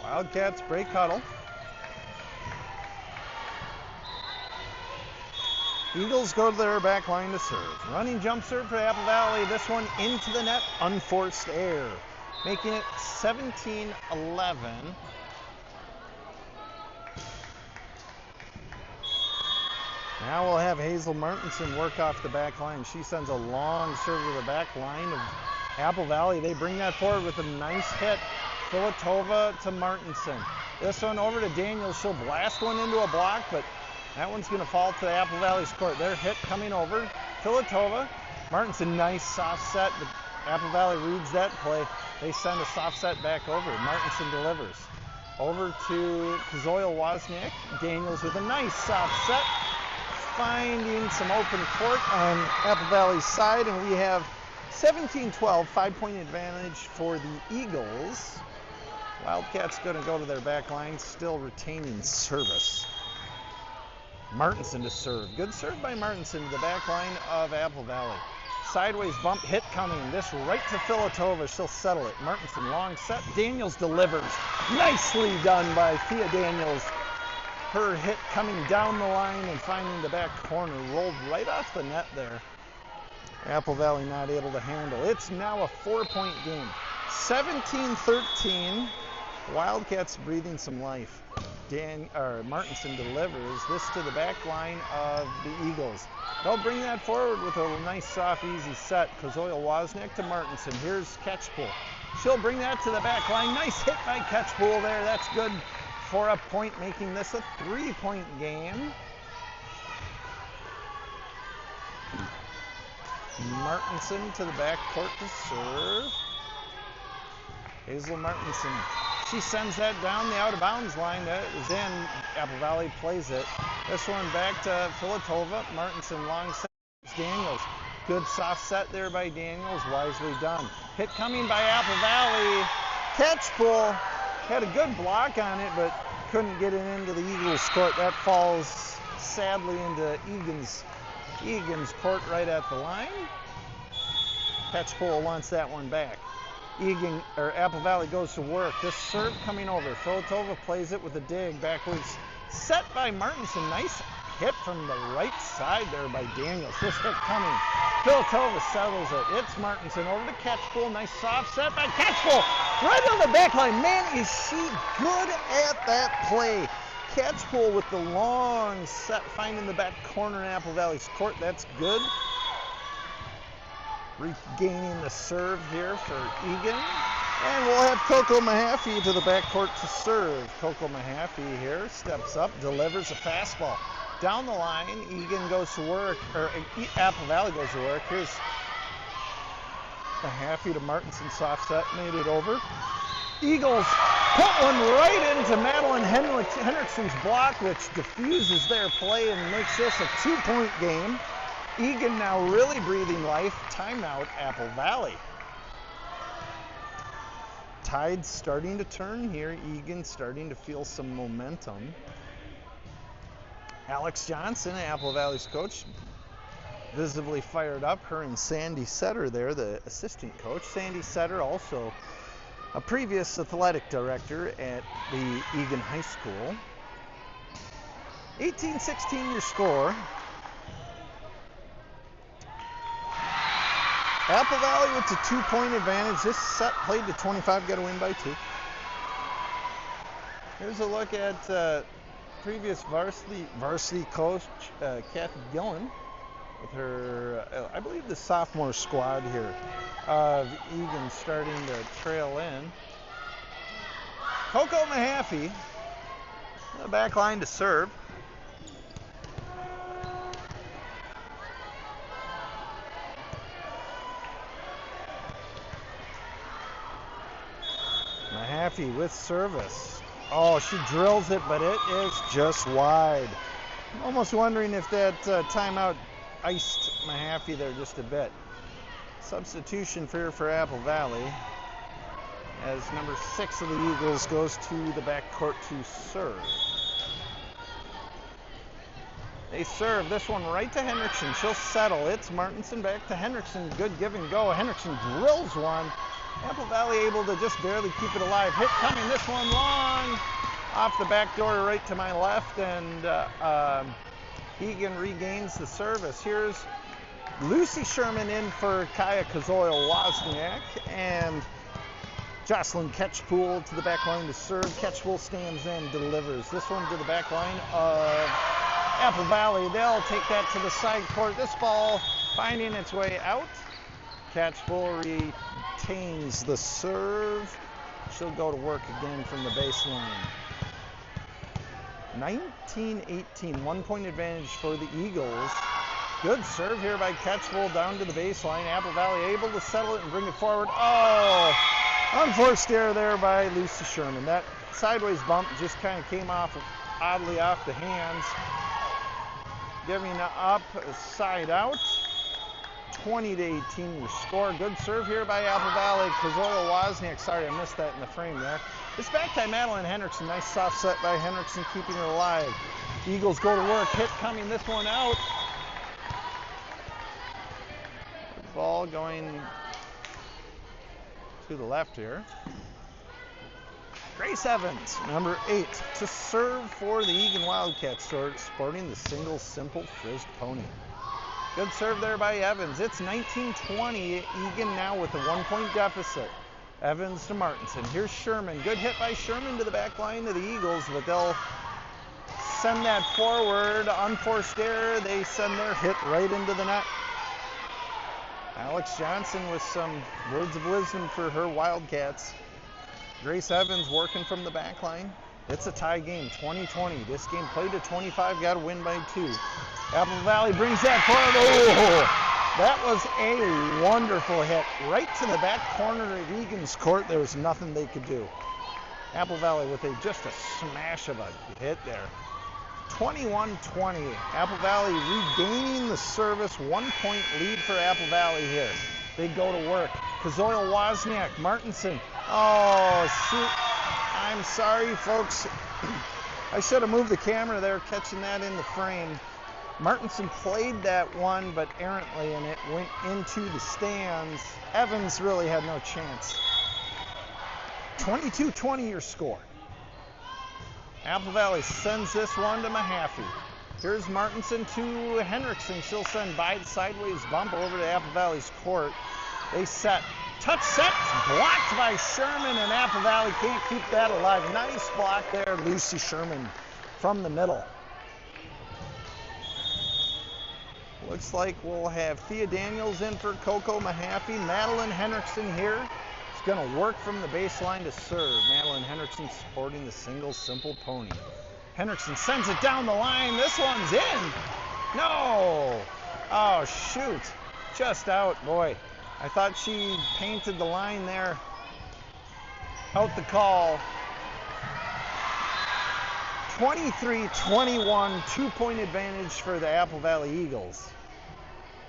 Speaker 1: Wildcats break huddle. Eagles go to their back line to serve. Running jump serve for Apple Valley. This one into the net, unforced error, making it 17-11. Now we'll have Hazel Martinson work off the back line. She sends a long serve to the back line of Apple Valley. They bring that forward with a nice hit. Filatova to Martinson. This one over to Daniels. She'll blast one into a block, but that one's going to fall to the Apple Valley's court. Their hit coming over. Filatova. Martinson, nice soft set, but Apple Valley reads that play. They send a soft set back over. Martinson delivers. Over to Kazoil-Wozniak. Daniels with a nice soft set. Finding some open court on Apple Valley's side, and we have 17-12, 5-point advantage for the Eagles. Wildcats going to go to their back line, still retaining service. Martinson to serve. Good serve by Martinson to the back line of Apple Valley. Sideways bump, hit coming. This right to Filatova. She'll settle it. Martinson, long set. Daniels delivers. Nicely done by Thea Daniels. Her hit coming down the line and finding the back corner. Rolled right off the net there. Apple Valley not able to handle. It's now a 4-point game. 17-13. Wildcats breathing some life. Martinson delivers this to the back line of the Eagles. They'll bring that forward with a nice, soft, easy set. Kazoil-Wozniak to Martinson. Here's Catchbull. She'll bring that to the back line. Nice hit by Catchbull there. That's good for a point, making this a 3-point game. Martinson to the back court to serve. Hazel Martinson. She sends that down the out-of-bounds line. That is in. Apple Valley plays it. This one back to Filatova. Martinson, long set. Daniels. Good soft set there by Daniels. Wisely done. Hit coming by Apple Valley. Catchbull had a good block on it, but couldn't get it into the Eagles' court. That falls sadly into Eagan's court right at the line. Catchbull wants that one back. Apple Valley goes to work. This serve coming over. Filatova plays it with a dig backwards. Set by Martinson. Nice hit from the right side there by Daniels. This hit coming. Filatova settles it. It's Martinson over to Catchbull. Nice soft set by Catchbull. Right on the back line. Man, is she good at that play. Catchpole with the long set, finding the back corner in Apple Valley's court. That's good. Regaining the serve here for Eagan. And we'll have Coco Mahaffey to the backcourt to serve. Coco Mahaffey here steps up, delivers a fastball. Down the line, Eagan goes to work, or Apple Valley goes to work. Here's Mahaffey to Martinson, soft set, made it over. Eagles put one right into Madeline Hendrickson's block, which diffuses their play and makes this a 2-point game. Eagan now really breathing life. Timeout, Apple Valley. Tide's starting to turn here. Eagan starting to feel some momentum. Alex Johnson, Apple Valley's coach, visibly fired up. Her and Sandy Setter there, the assistant coach. Sandy Setter, also a previous athletic director at the Eagan High School. 18-16 your score. Apple Valley with a 2-point advantage. This set played to 25, got to win by 2. Here's a look at previous varsity coach Kathy Gillen with her, I believe, the sophomore squad here of Eagan starting to trail in. Coco Mahaffey, the back line to serve. Mahaffey with service. Oh, she drills it, but it is just wide. I'm almost wondering if that timeout iced Mahaffey there just a bit. Substitution for Apple Valley as number 6 of the Eagles goes to the backcourt to serve. They serve this one right to Hendrickson. She'll settle. It's Martinson back to Hendrickson. Good give and go. Hendrickson drills one. Apple Valley able to just barely keep it alive. Hit coming, this one long off the back door right to my left, and Eagan regains the service. Here's Lucy Sherman in for Kaya Kazoil-Wozniak, and Jocelyn Catchpool to the back line to serve. Catchpool stands in, delivers this one to the back line of Apple Valley. They'll take that to the side court. This ball finding its way out. Catchpool retains the serve. She'll go to work again from the baseline. 19-18, 1-point advantage for the Eagles. Good serve here by Catchpool down to the baseline. Apple Valley able to settle it and bring it forward. Oh, unforced error there by Lucy Sherman. That sideways bump just kind of came off oddly off the hands. Giving up a side out. 20-18 your score. Good serve here by Apple Valley. Kazoil-Wozniak, sorry I missed that in the frame there. This back time, Madeline Hendrickson. Nice soft set by Hendrickson, keeping it alive. Eagles go to work. Hit coming, this one out. Ball going to the left here. Grace Evans, number 8, to serve for the Eagan Wildcats, sporting the single simple frizzed pony. Good serve there by Evans. It's 19-20. Eagan now with a 1-point deficit. Evans to Martinson. Here's Sherman. Good hit by Sherman to the back line of the Eagles, but they'll send that forward. Unforced error. They send their hit right into the net. Alex Johnson with some words of wisdom for her Wildcats. Grace Evans working from the back line. It's a tie game, 20-20. This game played to 25, got to win by 2. Apple Valley brings that forward. Oh, that was a wonderful hit. Right to the back corner of Eagan's court. There was nothing they could do. Apple Valley with just a smash of a hit there. 21-20. Apple Valley regaining the service. 1-point lead for Apple Valley here. They go to work. Kazoil-Wozniak, Martinson. Oh, shoot. I'm sorry, folks. I should have moved the camera there, catching that in the frame. Martinson played that one, but errantly, and it went into the stands. Evans really had no chance. 22-20 your score. Apple Valley sends this one to Mahaffey. Here's Martinson to Hendrickson. She'll send by sideways bump over to Apple Valley's court. They set. Touch set, blocked by Sherman, and Apple Valley can't keep that alive. Nice block there, Lucy Sherman from the middle. Looks like we'll have Thea Daniels in for Coco Mahaffey. Madeline Henriksen here. It's going to work from the baseline to serve. Madeline Henriksen sporting the single simple pony. Henriksen sends it down the line. This one's in. No. Oh, shoot. Just out, boy. I thought she painted the line there. Out the call. 23-21, 2-point advantage for the Apple Valley Eagles.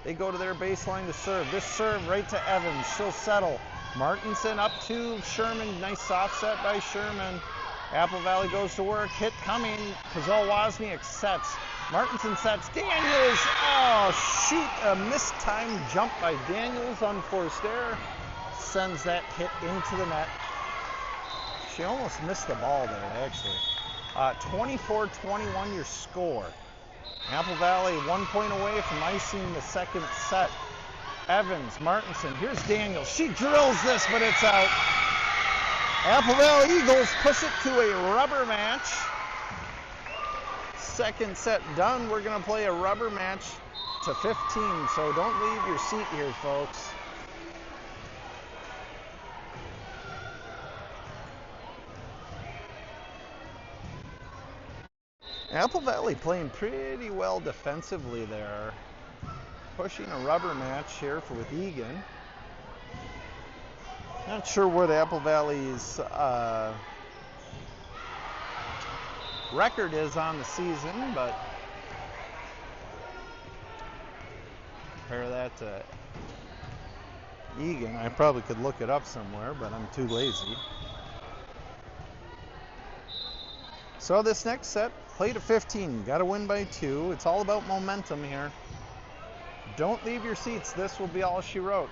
Speaker 1: They go to their baseline to serve. This serve right to Evans. She'll settle. Martinson up to Sherman. Nice soft set by Sherman. Apple Valley goes to work. Hit coming. Kozol-Wozniak sets. Martinson sets. Daniels. Oh, shoot. A mistimed jump by Daniels. Unforced error. Sends that hit into the net. She almost missed the ball there, actually. 24-21 your score. Apple Valley 1 point away from icing the second set. Evans, Martinson, here's Daniels. She drills this, but it's out. Apple Valley Eagles push it to a rubber match. Second set done. We're going to play a rubber match to 15, so don't leave your seat here, folks. Apple Valley playing pretty well defensively there. Pushing a rubber match here with Eagan. Not sure what Apple Valley's record is on the season, but compare that to Eagan. I probably could look it up somewhere, but I'm too lazy. So this next set, play to 15. Got to win by 2. It's all about momentum here. Don't leave your seats. This will be all she wrote.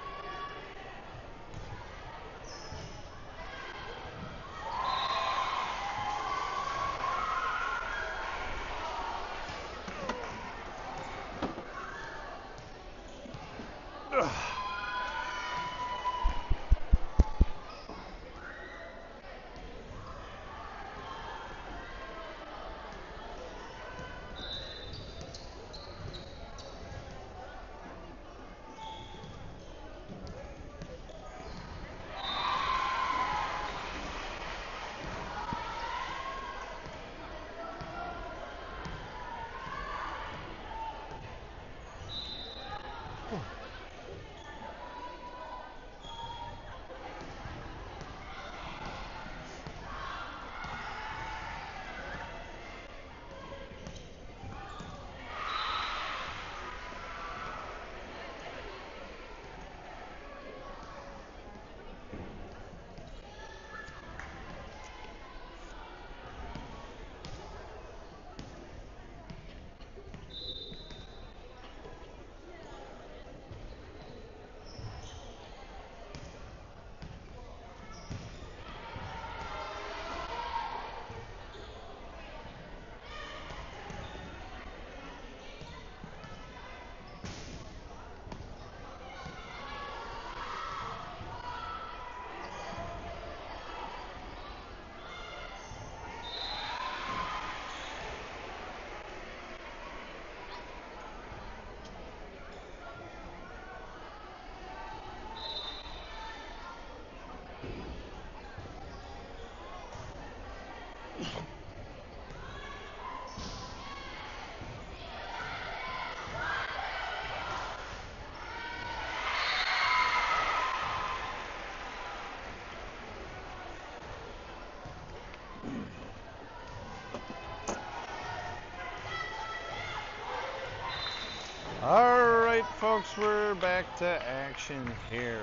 Speaker 1: All right, folks, we're back to action here.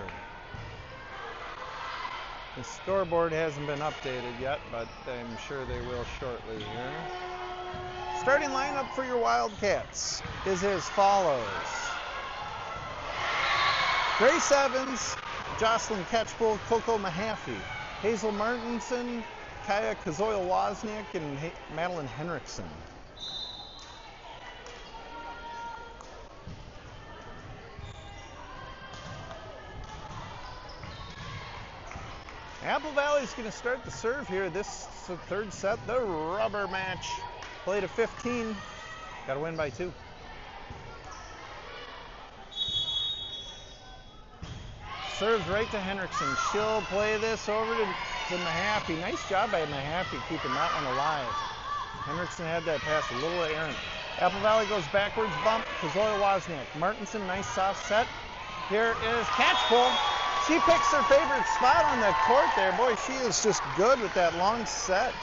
Speaker 1: The scoreboard hasn't been updated yet, but I'm sure they will shortly here. Starting lineup for your Wildcats is as follows. Grace Evans, Jocelyn Ketchbull, Coco Mahaffey, Hazel Martinson, Kaya Kazoil-Wozniak, and Madeline Henriksen. Apple Valley is going to start the serve here. This is the third set, the rubber match. Play to 15. Got to win by 2. Serves right to Henriksen. She'll play this over to Mahaffey. Nice job by Mahaffey keeping that one alive. Henriksen had that pass a little errant. Apple Valley goes backwards, bump. Kazoya Wozniak. Martinson, nice soft set. Here is Catchpole. She picks her favorite spot on the court there. Boy, she is just good with that long set.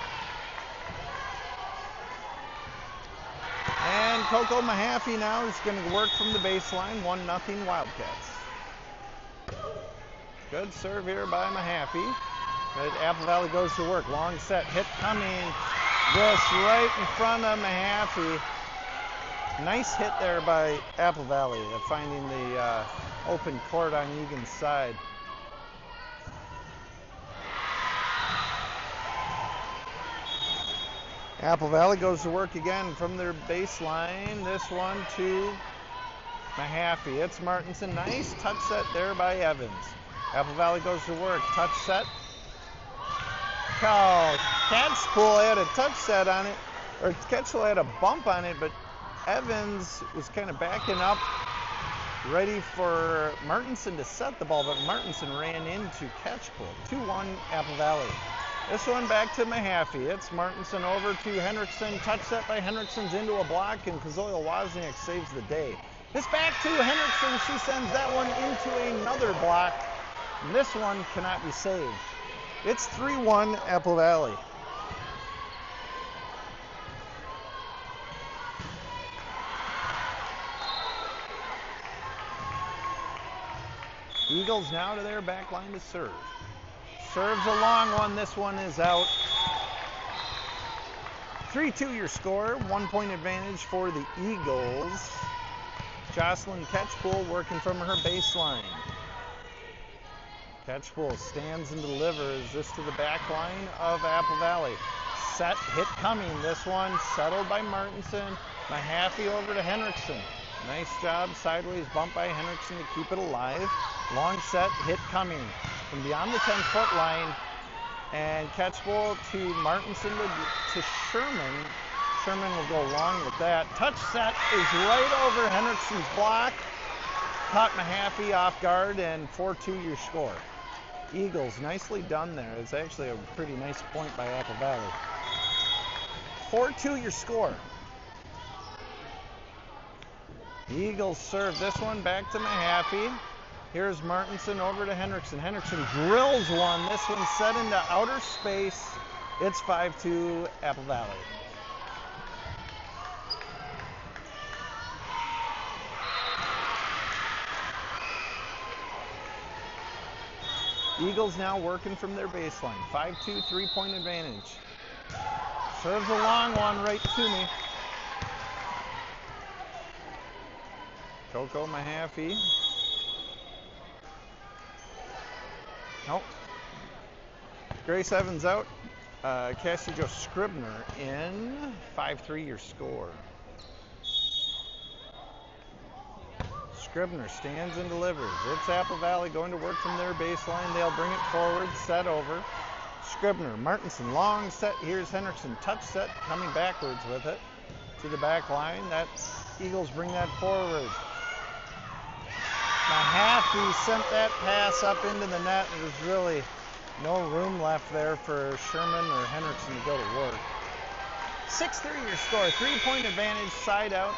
Speaker 1: And Coco Mahaffey now is going to work from the baseline. 1-0 Wildcats. Good serve here by Mahaffey. Apple Valley goes to work. Long set. Hit coming. Just right in front of Mahaffey. Nice hit there by Apple Valley finding the open court on Eagan's side. Apple Valley goes to work again from their baseline. This one to Mahaffey. It's Martinson. Nice touch set there by Evans. Apple Valley goes to work. Touch set. Catchpole had a touch set on it, or Catchpole had a bump on it, but Evans was kind of backing up, ready for Martinson to set the ball, but Martinson ran into Catchpole. 2-1 Apple Valley. This one back to Mahaffey. It's Martinson over to Henriksen. Touch set by Henriksen's into a block, and Kazoya Wozniak saves the day. This back to Henriksen. She sends that one into another block. And this one cannot be saved. It's 3-1 Apple Valley. Eagles now to their back line to serve. Serves a long one. This one is out. 3-2 your score. 1 point advantage for the Eagles. Jocelyn Catchpole working from her baseline. Catchpole stands and delivers this to the back line of Apple Valley. Set, hit coming. This one settled by Martinson. Mahaffey over to Henriksen. Nice job. Sideways bump by Henriksen to keep it alive. Long set, hit coming from beyond the 10-foot line. And Catchpole to Martinson to Sherman. Sherman will go long with that. Touch set is right over Henriksen's block. Caught Mahaffey off guard, and 4-2 your score. Eagles, nicely done there. It's actually a pretty nice point by Apple Valley. 4-2 your score. The Eagles serve this one back to Mahaffey. Here's Martinson over to Henriksen. Henriksen drills one. This one set into outer space. It's 5-2 Apple Valley. Eagles now working from their baseline. 5-2, 3-point advantage. Serves a long one right to me. Coco Mahaffey. Nope. Grace Evans out. Cassie Jo Scribner in. 5-3 your score. Scribner stands and delivers. It's Apple Valley going to work from their baseline. They'll bring it forward, set over. Scribner, Martinson, long set. Here's Henriksen, touch set, coming backwards with it to the back line. That Eagles bring that forward. Mahaffey sent that pass up into the net. There's really no room left there for Sherman or Henriksen to go to work. 6-3 your score. 3-point advantage, side out.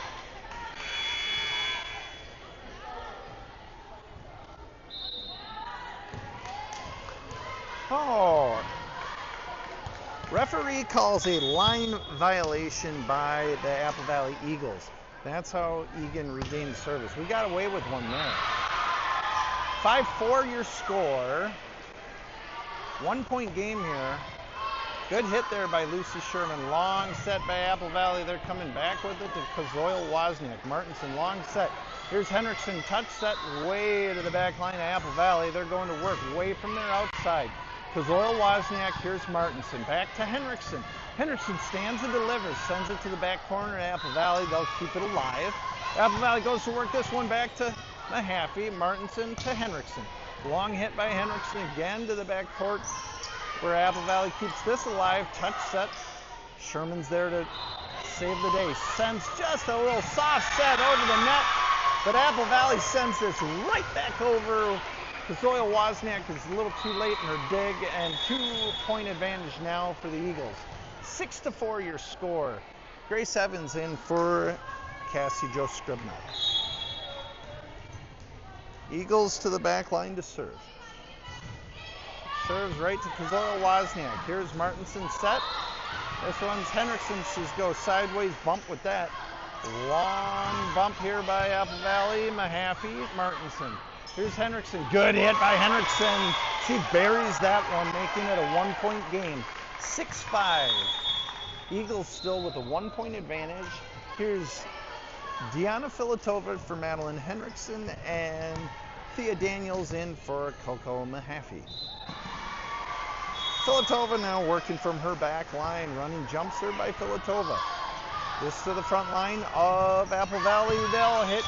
Speaker 1: Oh, referee calls a line violation by the Apple Valley Eagles. That's how Eagan regained service. We got away with one there. 5-4 your score. 1 point game here. Good hit there by Lucy Sherman. Long set by Apple Valley. They're coming back with it to Kazoya Wozniak. Martinson, long set. Here's Henriksen, touch set way to the back line of Apple Valley. They're going to work way from their outside. Kazoya Wozniak, here's Martinson. Back to Henriksen. Henriksen stands and delivers, sends it to the back corner of Apple Valley. They'll keep it alive. Apple Valley goes to work this one back to Mahaffey. Martinson to Henriksen. Long hit by Henriksen again to the back court where Apple Valley keeps this alive. Touch set. Sherman's there to save the day. Sends just a little soft set over the net, but Apple Valley sends this right back over. Kazoya Wozniak is a little too late in her dig, and 2-point advantage now for the Eagles. 6-4 your score. Grace Evans in for Cassie Jo Scribner. Eagles to the back line to serve. Serves right to Kazoya Wozniak. Here's Martinson set. This one's Henriksen's goes sideways bump with that. Long bump here by Apple Valley. Mahaffey, Martinson. Here's Henriksen. Good hit by Henriksen. She buries that one, making it a 1-point game. 6-5. Eagles still with a 1-point advantage. Here's Deanna Filatova for Madeline Henriksen and Thea Daniels in for Coco Mahaffey. Filatova now working from her back line. Running jump serve by Filatova. This to the front line of Apple Valley. They'll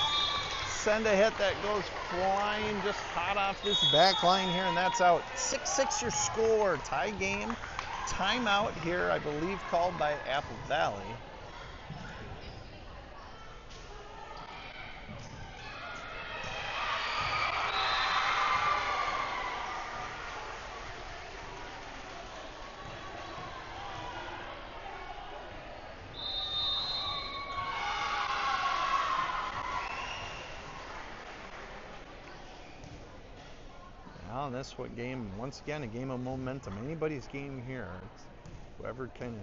Speaker 1: send a hit that goes flying just hot off this back line here, and that's out. 6-6 your score. Tie game. Timeout here, I believe, called by Apple Valley. Now this what game, once again, a game of momentum. Anybody's game here. It's whoever can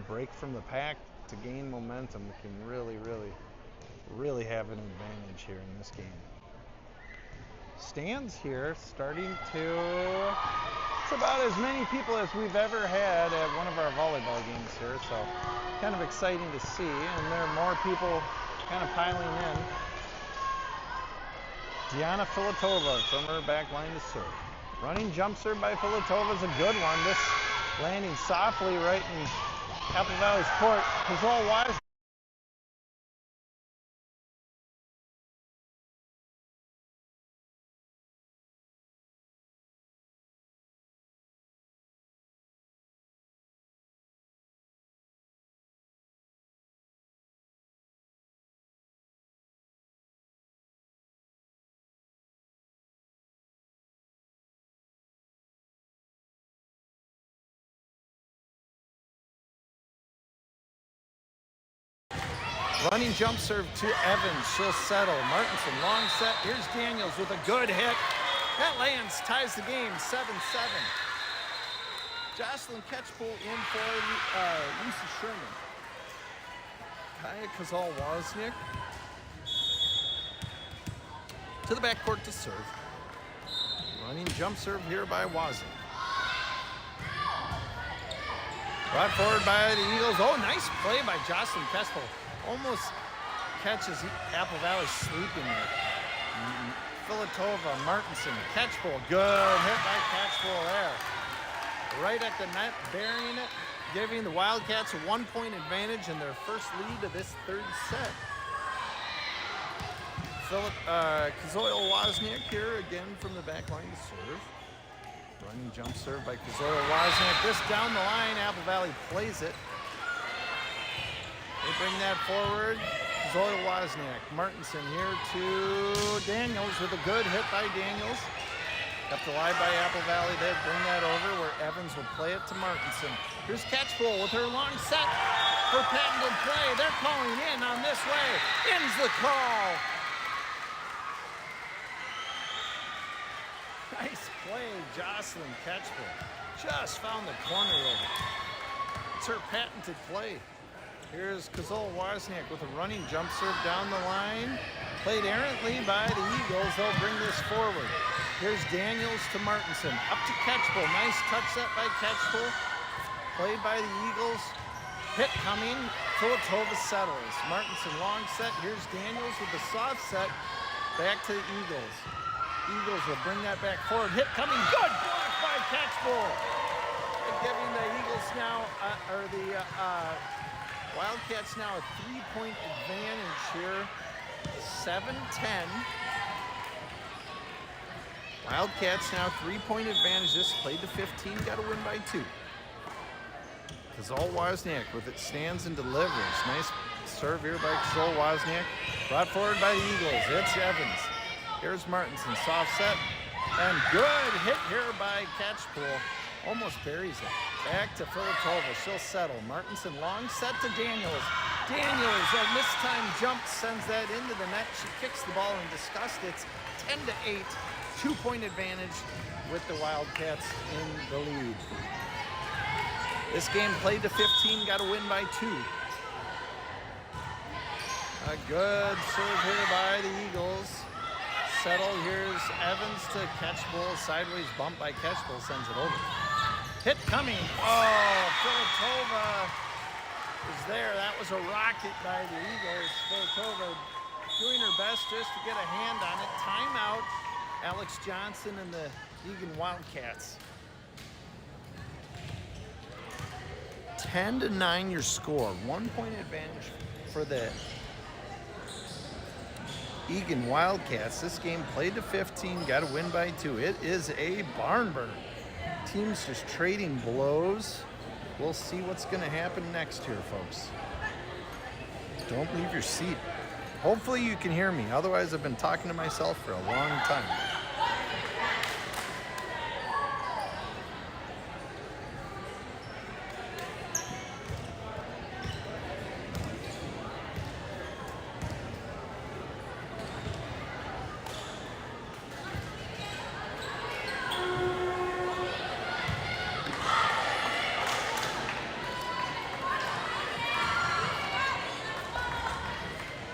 Speaker 1: break from the pack to gain momentum can really have an advantage here in this game. Stands here starting to, it's about as many people as we've ever had at one of our volleyball games here, so kind of exciting to see, and there are more people kind of piling in. Deanna Filatova from her back line to serve. Running jump serve by Filatova is a good one. This landing softly right in Apple Valley's court. Kazoya Wozniak. Running jump serve to Evans. She'll settle. Martinson, long set. Here's Daniels with a good hit. That lands, ties the game, 7-7. Jocelyn Ketchpool in for Lisa Sherman. Kaya Kazoya Wozniak to the backcourt to serve. Running jump serve here by Wozniak. Brought forward by the Eagles. Oh, nice play by Jocelyn Ketchpool. Almost catches Apple Valley sleeping there. Filatova, Martinson, Ketchpool. Good hit by Ketchpool there. Right at the net, burying it, giving the Wildcats a 1-point advantage in their first lead of this third set. Kazoya Wozniak here again from the back line to serve. Running jump serve by Kazoya Wozniak. This down the line, Apple Valley plays it. They bring that forward. Kazoya Wozniak. Martinson here to Daniels with a good hit by Daniels. Kept alive by Apple Valley. They bring that over where Evans will play it to Martinson. Here's Ketchpool with her long set for patented play. They're calling in on this way. Ends the call. Nice play, Jocelyn Ketchpool. Just found the corner of it. It's her patented play. Here's Kazoya Wozniak with a running jump serve down the line. Played errantly by the Eagles. They'll bring this forward. Here's Daniels to Martinson. Up to Ketchpool. Nice touch set by Ketchpool. Played by the Eagles. Hit coming. Filatova settles. Martinson long set. Here's Daniels with the soft set. Back to the Eagles. Eagles will bring that back forward. Hit coming. Good block by Ketchpool. Giving the Eagles now, Wildcats now a 3-point advantage here, 7-10. Wildcats now 3-point advantage. This played to 15, got to win by 2. Kazol Wozniak with it stands and delivers. Nice serve here by Kazol Wozniak. Brought forward by the Eagles. It's Evans. Here's Martinson, soft set. And good hit here by Catchpool. Almost buries it. Back to Filatova. She'll settle. Martinson, long set to Daniels. Daniels, a mistimed jump sends that into the net. She kicks the ball in disgust. It's 10-8. 2-point advantage with the Wildcats in the lead. This game played to 15, got a win by 2. A good serve here by the Eagles. Settle, here's Evans to Catchbull. Sideways bump by Catchbull, sends it over. Hit coming. Oh, Filatova is there. That was a rocket by the Eagles. Filatova doing her best just to get a hand on it. Timeout, Alex Johnson and the Eagan Wildcats. 10-9 your score. 1-point advantage for the Eagan Wildcats. This game played to 15, got a win by 2. It is a barn burner. Teams just trading blows. We'll see what's going to happen next here, folks. Don't leave your seat. Hopefully you can hear me. Otherwise, I've been talking to myself for a long time.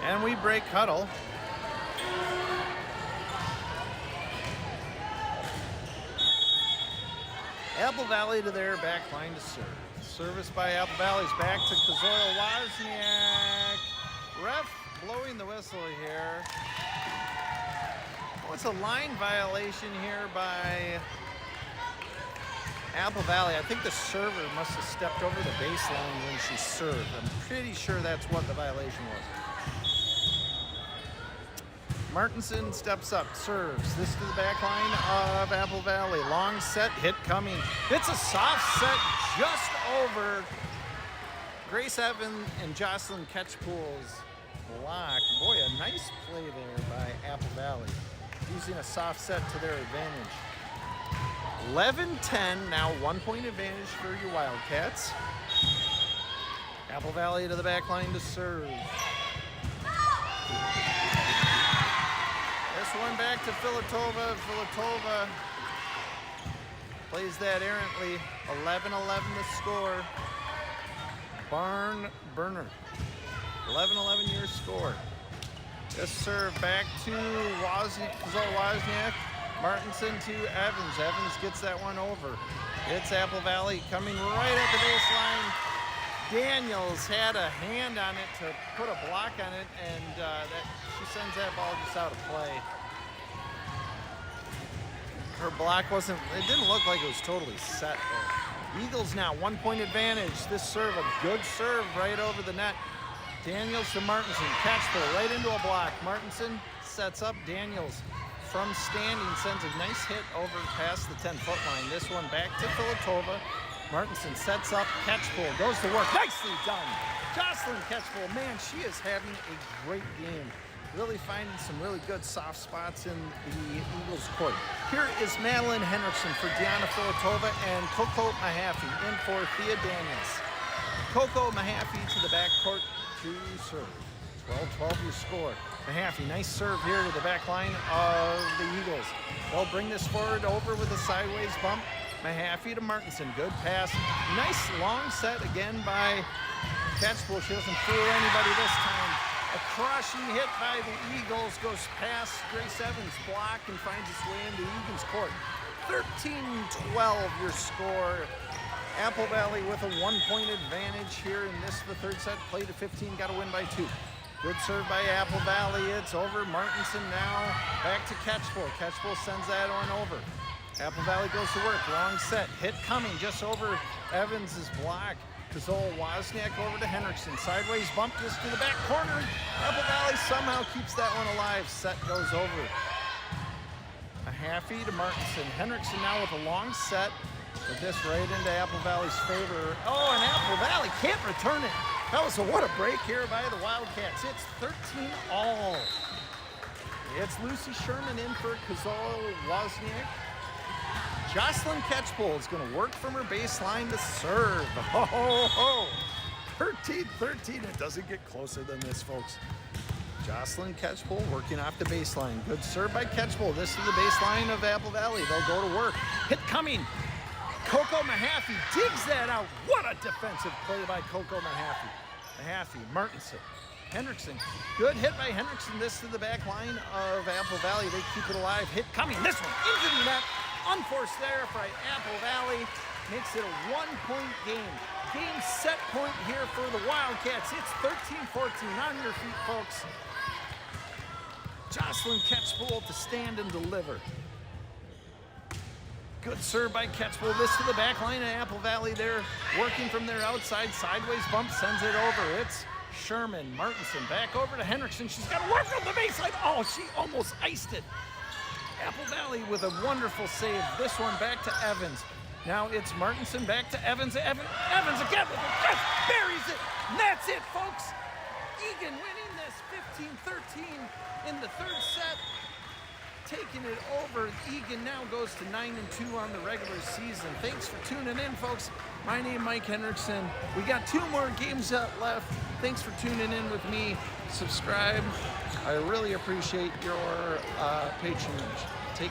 Speaker 1: And we break huddle. Apple Valley to their back line to serve. Service by Apple Valley's back to Kazol Wozniak. Ref blowing the whistle here. Oh, it's a line violation here by Apple Valley. I think the server must have stepped over the baseline when she served. I'm pretty sure that's what the violation was. Martinson steps up, serves. This to the back line of Apple Valley. Long set, hit coming. It's a soft set just over Grace Evans and Jocelyn Catchpool's block. Boy, a nice play there by Apple Valley, using a soft set to their advantage. 11-10, now 1-point advantage for your Wildcats. Apple Valley to the back line to serve. This one back to Filatova. Filatova plays that errantly. 11-11 to score. Barn burner. 11-11 your score. This serve back to Wozniak. Martinson to Evans. Evans gets that one over. It's Apple Valley coming right at the baseline. Daniels had a hand on it to put a block on it, and she sends that ball just out of play. Her block didn't look like it was totally set there. Eagles now 1-point advantage. This serve, a good serve right over the net. Daniels to Martinson. Catchpool right into a block. Martinson sets up. Daniels from standing sends a nice hit over past the 10-foot line. This one back to Filatova. Martinson sets up. Catchpool goes to work. Nicely done. Jocelyn Catchpool, man, she is having a great game. Really finding some really good soft spots in the Eagles' court. Here is Madeline Henriksen for Deanna Filatova and Coco Mahaffey in for Thea Daniels. Coco Mahaffey to the backcourt to serve. 12-12 your score. Mahaffey, nice serve here to the back line of the Eagles. They'll bring this forward over with a sideways bump. Mahaffey to Martinson, good pass. Nice long set again by Catchpool. She doesn't fool anybody this time. A crushing hit by the Eagles goes past Grace Evans' block and finds its way into Egan's court. 13-12 your score. Apple Valley with a 1-point advantage here in this, the third set. Played to 15, got a win by 2. Good serve by Apple Valley. It's over. Martinson now back to Catchpool. Catchpool sends that on over. Apple Valley goes to work. Long set. Hit coming just over Evans' block. Kazol Wozniak over to Henriksen. Sideways bump just to the back corner. Apple Valley somehow keeps that one alive. Set goes over. Mahaffey to Martinson. Henriksen now with a long set. But this right into Apple Valley's favor. Oh, and Apple Valley can't return it. That was what a break here by the Wildcats. It's 13-all. It's Lucy Sherman in for Kazal Wozniak. Jocelyn Catchpole is going to work from her baseline to serve. Ho, ho, ho. 13-13. It doesn't get closer than this, folks. Jocelyn Catchpole working off the baseline. Good serve by Catchpole. This is the baseline of Apple Valley. They'll go to work. Hit coming. Coco Mahaffey digs that out. What a defensive play by Coco Mahaffey. Mahaffey, Martinson, Hendrickson. Good hit by Hendrickson. This to the back line of Apple Valley. They keep it alive. Hit coming. This one into the net. Unforced there by Apple Valley. Makes it a 1-point game. Game set point here for the Wildcats. It's 13-14. On your feet, folks. Jocelyn Catchpole to stand and deliver. Good serve by Catchpole. This to the back line of Apple Valley. They're working from their outside. Sideways bump sends it over. It's Sherman. Martinson back over to Hendrickson. She's got to work on the baseline. Oh, she almost iced it. Apple Valley with a wonderful save. This one back to Evans. Now it's Martinson back to Evans. Evans again with a catch. Buries it. And that's it, folks. Eagan winning this 15-13 in the third set. Taking it over. Eagan now goes to 9-2 on the regular season. Thanks for tuning in, folks. My name is Mike Hendrickson. We got 2 more games left. Thanks for tuning in with me. Subscribe. I really appreciate your patronage.